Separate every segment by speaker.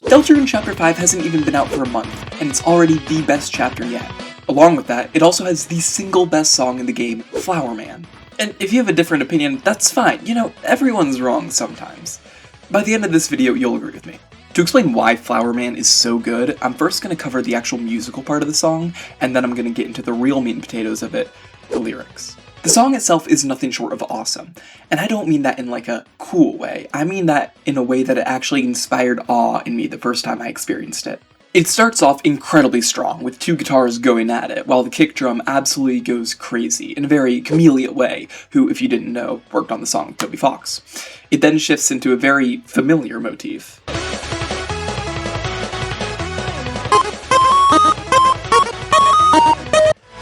Speaker 1: Deltarune Chapter 5 hasn't even been out for a month, and it's already the best chapter yet. Along with that, it also has the single best song in the game, Flower Man. And if you have a different opinion, that's fine. You know, everyone's wrong sometimes. By the end of this video, you'll agree with me. To explain why Flower Man is so good, I'm first going to cover the actual musical part of the song, and then I'm going to get into the real meat and potatoes of it, the lyrics. The song itself is nothing short of awesome, and I don't mean that in like a cool way, I mean that in a way that it actually inspired awe in me the first time I experienced it. It starts off incredibly strong, with two guitars going at it, while the kick drum absolutely goes crazy, in a very Chameleon way, who, if you didn't know, worked on the song with Toby Fox. It then shifts into a very familiar motif.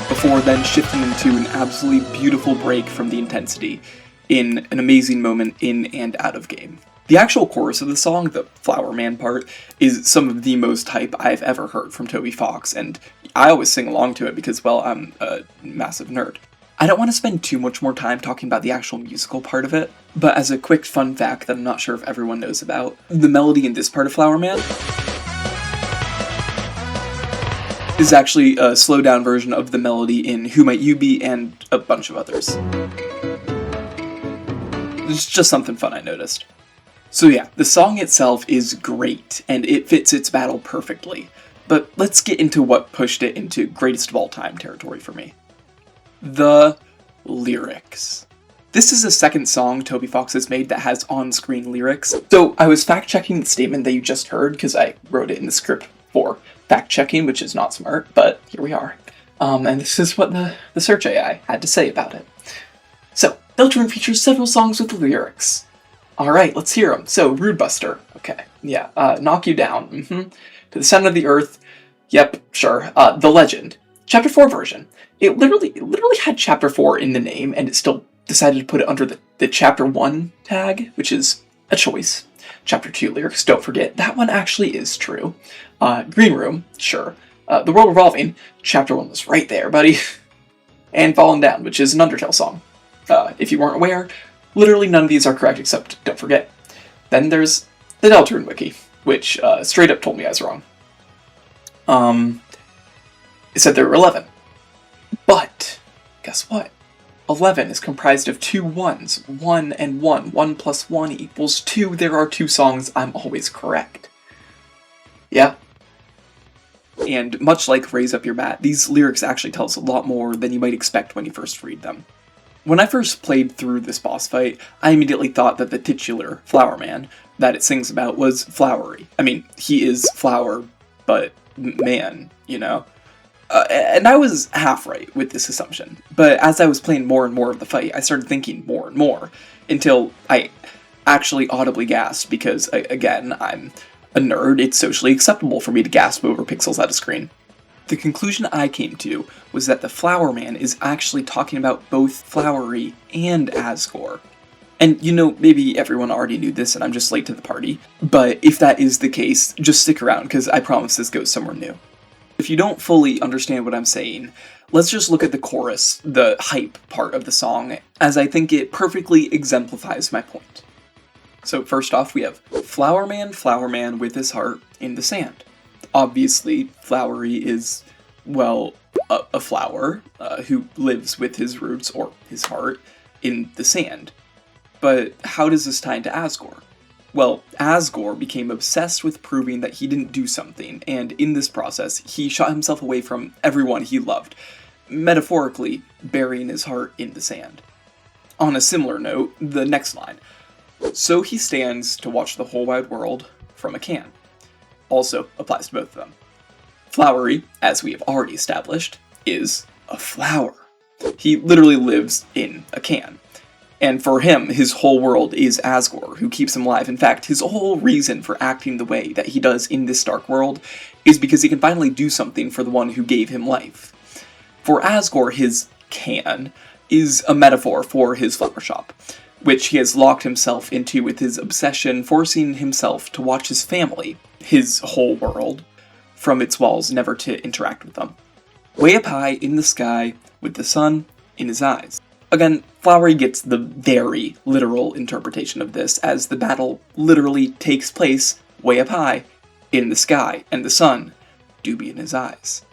Speaker 1: Before then shifting into an absolutely beautiful break from the intensity, in an amazing moment in and out of game. The actual chorus of the song, the Flower Man part, is some of the most hype I've ever heard from Toby Fox, and I always sing along to it because, well, I'm a massive nerd. I don't want to spend too much more time talking about the actual musical part of it, but as a quick fun fact that I'm not sure if everyone knows about, the melody in this part of Flower Man is actually a slowed down version of the melody in Who Might You Be and a bunch of others. It's just something fun I noticed. So yeah, the song itself is great, and it fits its battle perfectly, but let's get into what pushed it into greatest of all time territory for me. The lyrics. This is the second song Toby Fox has made that has on-screen lyrics. So I was fact-checking the statement that you just heard, because I wrote it in the script for fact-checking, which is not smart, but here we are. And this is what the search AI had to say about it. So, Deltarune features several songs with lyrics. Alright, let's hear them. So, Rude Buster. Okay, yeah. Knock You Down. To the Center of the Earth. Yep, sure. The Legend. Chapter 4 version. It literally had Chapter 4 in the name, and it still decided to put it under the Chapter 1 tag, which is a choice. Chapter 2 lyrics, don't forget, that one actually is true. Green Room, sure. The World Revolving, Chapter 1 was right there, buddy. And Fallen Down, which is an Undertale song. If you weren't aware, literally none of these are correct except Don't Forget. Then there's the Deltarune wiki, which straight up told me I was wrong. It said there were 11. But, guess what? 11 is comprised of two ones. 1 and 1. 1 plus 1 equals 2. There are 2 songs. I'm always correct. Yeah. And much like Raise Up Your Bat, these lyrics actually tell us a lot more than you might expect when you first read them. When I first played through this boss fight, I immediately thought that the titular Flower Man that it sings about was flowery. I mean, he is flower, but man, you know? And I was half right with this assumption, but as I was playing more and more of the fight, I started thinking more and more, until I actually audibly gasped because, again, I'm a nerd, it's socially acceptable for me to gasp over pixels at a screen. The conclusion I came to was that the Flower Man is actually talking about both Flowery and Asgore. And you know, maybe everyone already knew this and I'm just late to the party, but if that is the case, just stick around because I promise this goes somewhere new. If you don't fully understand what I'm saying, let's just look at the chorus, the hype part of the song, as I think it perfectly exemplifies my point. So first off, we have Flower Man with his heart in the sand. Obviously, Flowery is, well, a flower who lives with his roots, or his heart, in the sand. But how does this tie into Asgore? Well, Asgore became obsessed with proving that he didn't do something, and in this process, he shot himself away from everyone he loved, metaphorically burying his heart in the sand. On a similar note, the next line. So he stands to watch the whole wide world from a can. Also applies to both of them. Flowery, as we have already established, is a flower. He literally lives in a can. And for him, his whole world is Asgore, who keeps him alive. In fact, his whole reason for acting the way that he does in this dark world is because he can finally do something for the one who gave him life. For Asgore, his can is a metaphor for his flower shop, which he has locked himself into with his obsession, forcing himself to watch his family, his whole world, from its walls, never to interact with them. Way up high in the sky, with the sun in his eyes. Again, Flowery gets the very literal interpretation of this, as the battle literally takes place way up high in the sky, and the sun do be in his eyes.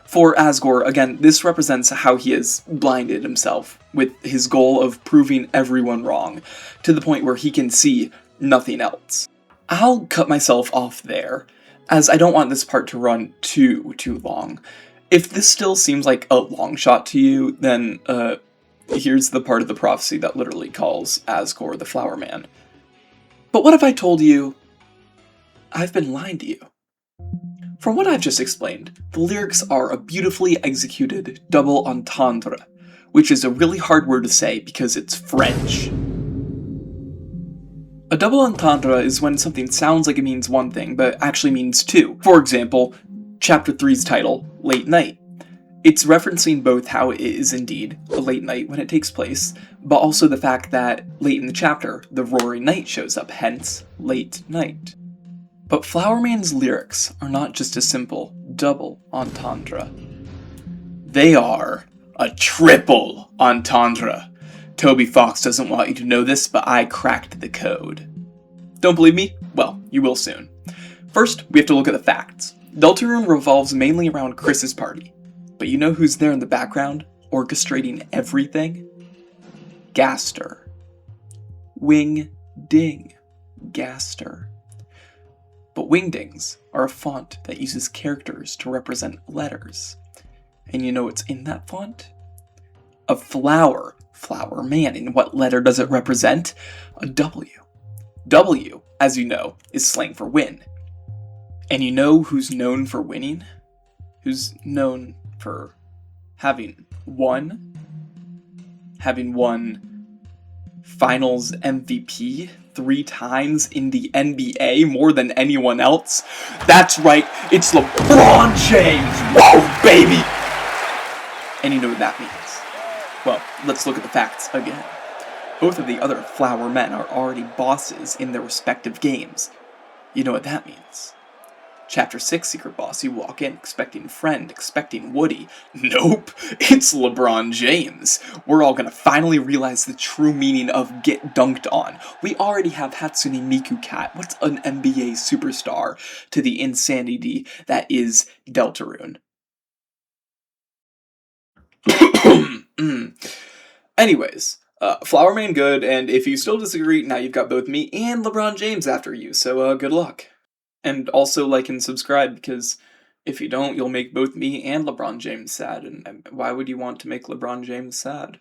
Speaker 1: For Asgore, again, this represents how he has blinded himself with his goal of proving everyone wrong, to the point where he can see nothing else. I'll cut myself off there, as I don't want this part to run too long. If this still seems like a long shot to you, then, here's the part of the prophecy that literally calls Asgore the Flower Man. But what if I told you I've been lying to you? From what I've just explained, the lyrics are a beautifully executed double entendre, which is a really hard word to say because it's French. A double entendre is when something sounds like it means one thing, but actually means two. For example, Chapter 3's title, Late Night. It's referencing both how it is indeed a late night when it takes place, but also the fact that late in the chapter, the roaring night shows up, hence, Late Night. But Flower Man's lyrics are not just a simple double entendre. They are a triple entendre. Toby Fox doesn't want you to know this, but I cracked the code. Don't believe me? Well, you will soon. First, we have to look at the facts. Deltarune revolves mainly around Chris's party. But you know who's there in the background, orchestrating everything? Gaster. Wing Ding. Gaster. But wingdings are a font that uses characters to represent letters. And you know what's in that font? A flower. Flower Man. And what letter does it represent? A W. W, as you know, is slang for win. And you know who's known for winning? Who's known for having won Finals MVP 3 times in the NBA, more than anyone else? That's right, it's LeBron James! Whoa, baby! And you know what that means. Well, let's look at the facts again. Both of the other Flower Men are already bosses in their respective games. You know what that means. Chapter 6 Secret Boss, you walk in expecting Friend, expecting Woody. Nope, it's LeBron James. We're all gonna finally realize the true meaning of get dunked on. We already have Hatsune Miku Cat. What's an NBA superstar to the insanity that is Deltarune? Anyways, Flower Man good, and if you still disagree, now you've got both me and LeBron James after you, so good luck. And also like and subscribe, because if you don't, you'll make both me and LeBron James sad, and why would you want to make LeBron James sad?